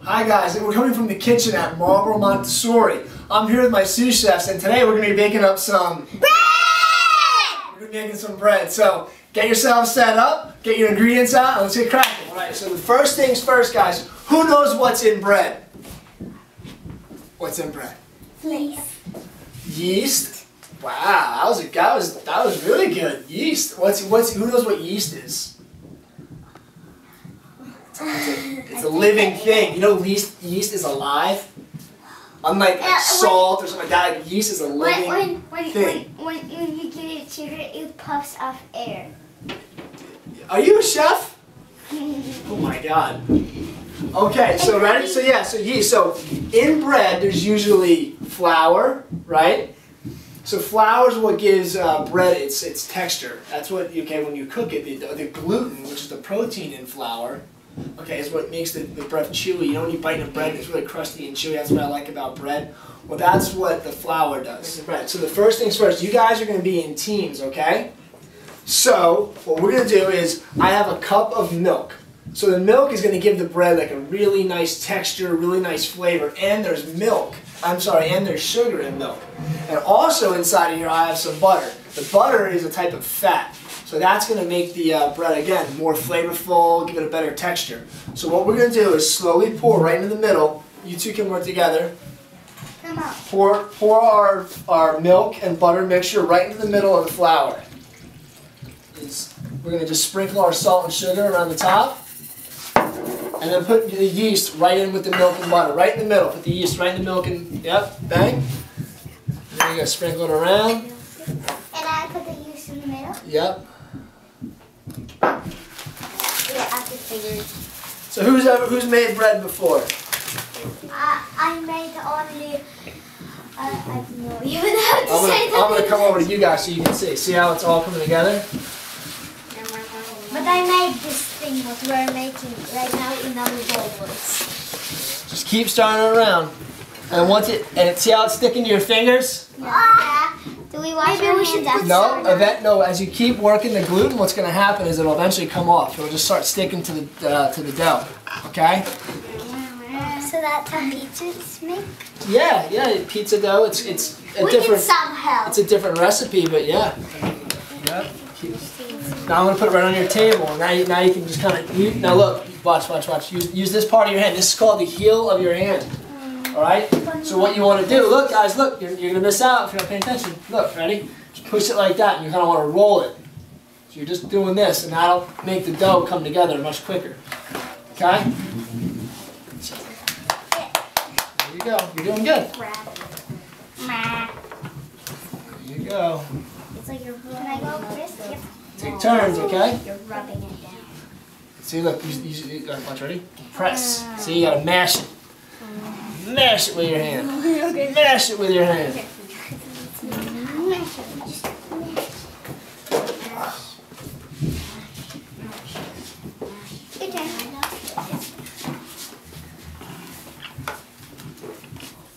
Hi guys, we're coming from the kitchen at Marlboro Montessori. I'm here with my sous chefs, and today we're going to be baking up some bread! We're going to be making some bread. So get yourselves set up, get your ingredients out, and let's get cracking. Alright, so the first things first, guys. Who knows what's in bread? What's in bread? Yeast. Yeast? Wow, that was really good. Yeast. Who knows what yeast is? It's a living thing. You know, yeast is alive. Unlike salt or something like that, like yeast is a living thing. When you give it sugar, it puffs off air. Are you a chef? Oh my God. Okay, so ready? So yeah, so yeast. So in bread, there's usually flour, right? So flour is what gives bread its texture. That's what, okay, when you cook it, the gluten, which is the protein in flour, okay, is what makes the bread chewy. You know, when you bite into bread, it's really crusty and chewy. That's what I like about bread. Well, that's what the flour does. Bread. So the first things first, you guys are going to be in teams, okay? So what we're going to do is, I have a cup of milk. So the milk is going to give the bread like a really nice texture, really nice flavor, and there's and there's sugar in milk. And also inside of here I have some butter. The butter is a type of fat. So that's going to make the bread, again, more flavorful, give it a better texture. So what we're going to do is slowly pour right into the middle. You two can work together. Come on. Pour our milk and butter mixture right into the middle of the flour. We're going to just sprinkle our salt and sugar around the top. And then put the yeast right in with the milk and butter. Right in the middle. Put the yeast right in the milk and, yep, bang. And then you're going to sprinkle it around. And I put the yeast in the middle? Yep. Yeah, after fingers. So who's made bread before? I made only, I don't know even how to say that. I'm going to come over to you guys so you can see. See how it's all coming together? But I made this thing what we're making right now in our bowls. Just keep stirring it around. And see how it's sticking to your fingers? Yeah. Do we wash our hands after? No, as you keep working the gluten, what's going to happen is it'll eventually come off. It'll just start sticking to the dough. Okay? So that's how pizza is made? Yeah, pizza dough. It's a different. Some help. It's a different recipe, but yeah. Now I'm going to put it right on your table. Now you can just kind of, now look, watch. Use this part of your hand. This is called the heel of your hand. Alright? So what you want to do, look guys, look, you're going to miss out if you're not paying attention. Look, ready? Just push it like that and you kind of want to roll it. So you're just doing this and that'll make the dough come together much quicker. Okay? There you go. You're doing good. There you go. It's like you're rubbing it down. Yep. Take turns, okay? You're rubbing it down. See, look, watch, ready? Press. See, you got to mash it. Mash it with your hand. Mash it with your hand.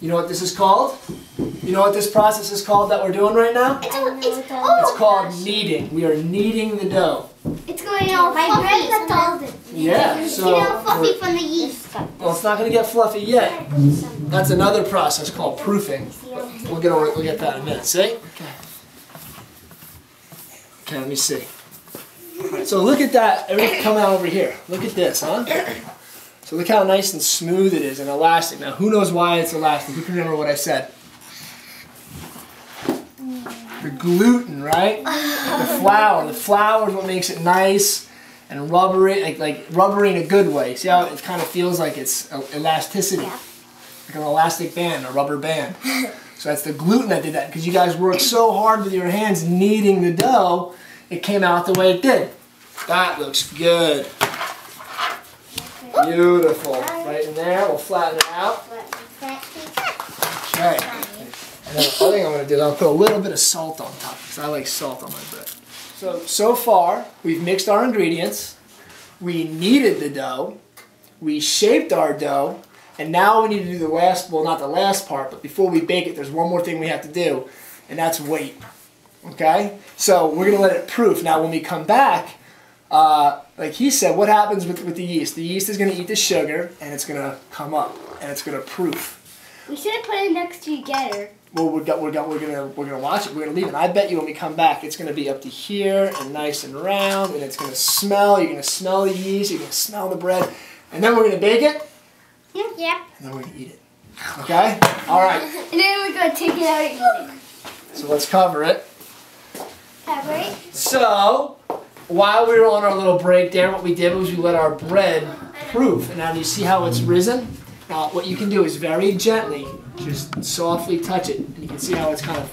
You know what this is called? You know what this process is called that we're doing right now? It's called kneading. We are kneading the dough. It's going all fluffy. Yeah, so fluffy from the yeast. Well, it's not going to get fluffy yet. That's another process called proofing. We'll get that in a minute. See? Okay, let me see. Alright, so look at that. Everything come out over here. Look at this, huh? So look how nice and smooth it is and elastic. Now, who knows why it's elastic? Who can remember what I said? The gluten, right? The flour. The flour is what makes it nice and rubbery, like rubbery in a good way. See how it kind of feels like it's elasticity, like an elastic band, a rubber band. So that's the gluten that did that, because you guys worked so hard with your hands kneading the dough, it came out the way it did. That looks good. Beautiful. Right in there, we'll flatten it out. Okay. And then the other thing I'm going to do is I'll put a little bit of salt on top, because I like salt on my bread. So far, we've mixed our ingredients, we kneaded the dough, we shaped our dough, and now we need to do the last, well, not the last part, but before we bake it, there's one more thing we have to do, and that's wait. Okay? So we're going to let it proof. Now when we come back, like he said, what happens with the yeast? The yeast is going to eat the sugar, and it's going to come up, and it's going to proof. We should have put it next together. Well, we're gonna watch it. We're gonna leave it. I bet you when we come back, it's gonna be up to here and nice and round, and it's gonna smell. You're gonna smell the yeast. You're gonna smell the bread, and then we're gonna bake it. Yep. And then we're gonna eat it. Okay. All right. And then we're gonna take it out and eat it. So let's cover it. Cover it. So while we were on our little break there, what we did was we let our bread proof. And now do you see how it's risen? Now what you can do is very gently, just softly touch it. And you can see how it's kind of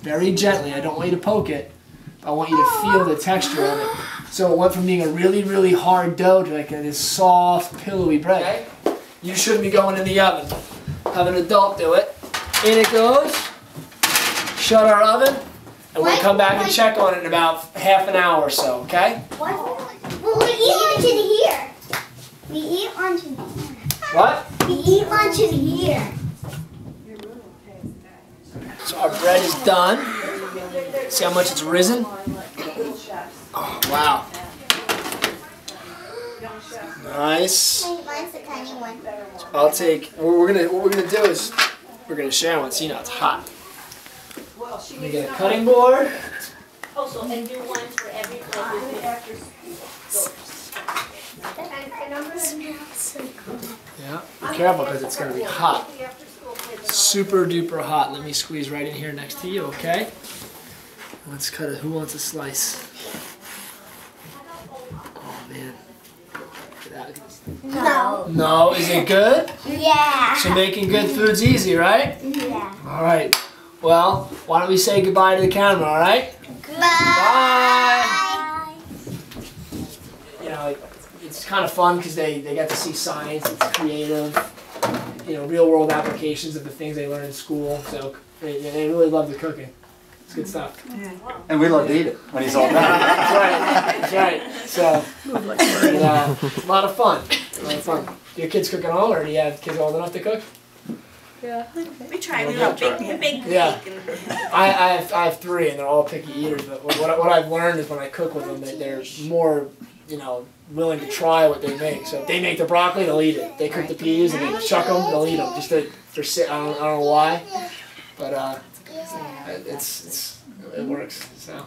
very gently. I don't want you to poke it. I want you to feel the texture of it. So it went from being a really, really hard dough to like this soft, pillowy bread. Okay? You shouldn't be going in the oven. Have an adult do it. In it goes. Shut our oven. And we'll come back and check on it in about half an hour or so, okay? What? Well, we eat lunch in here. We eat lunch in here. What? We eat lunch in here. So our bread is done. See how much it's risen? Oh, wow. Nice. Mine's the tiny one. So I'll take. What we're gonna do is we're gonna share one. So you know it's hot. Let me get a cutting board. Also, and do one for every place. Yeah, be careful because it's gonna be hot. Super duper hot. Let me squeeze right in here next to you, okay? Let's cut it. Who wants a slice? Oh man. No. No, is it good? Yeah. So making good food's easy, right? Yeah. All right. Well, why don't we say goodbye to the camera, all right? Bye. You know, it's kind of fun because they get to see science. It's creative. You know, real world applications of the things they learn in school. So they really love the cooking. It's good stuff. And we love to eat it when he's all done. That's right. So, a lot of fun. A lot of fun. Do your kids cook at all, or do you have kids old enough to cook? Yeah. We try. We love bake. Yeah. I have 3, and they're all picky eaters. But what I've learned is when I cook with them, that they're more, willing to try what they make. So if they make the broccoli, they'll eat it. They cook the peas and they chuck them, they'll eat them. Just I don't know why, but it works. So.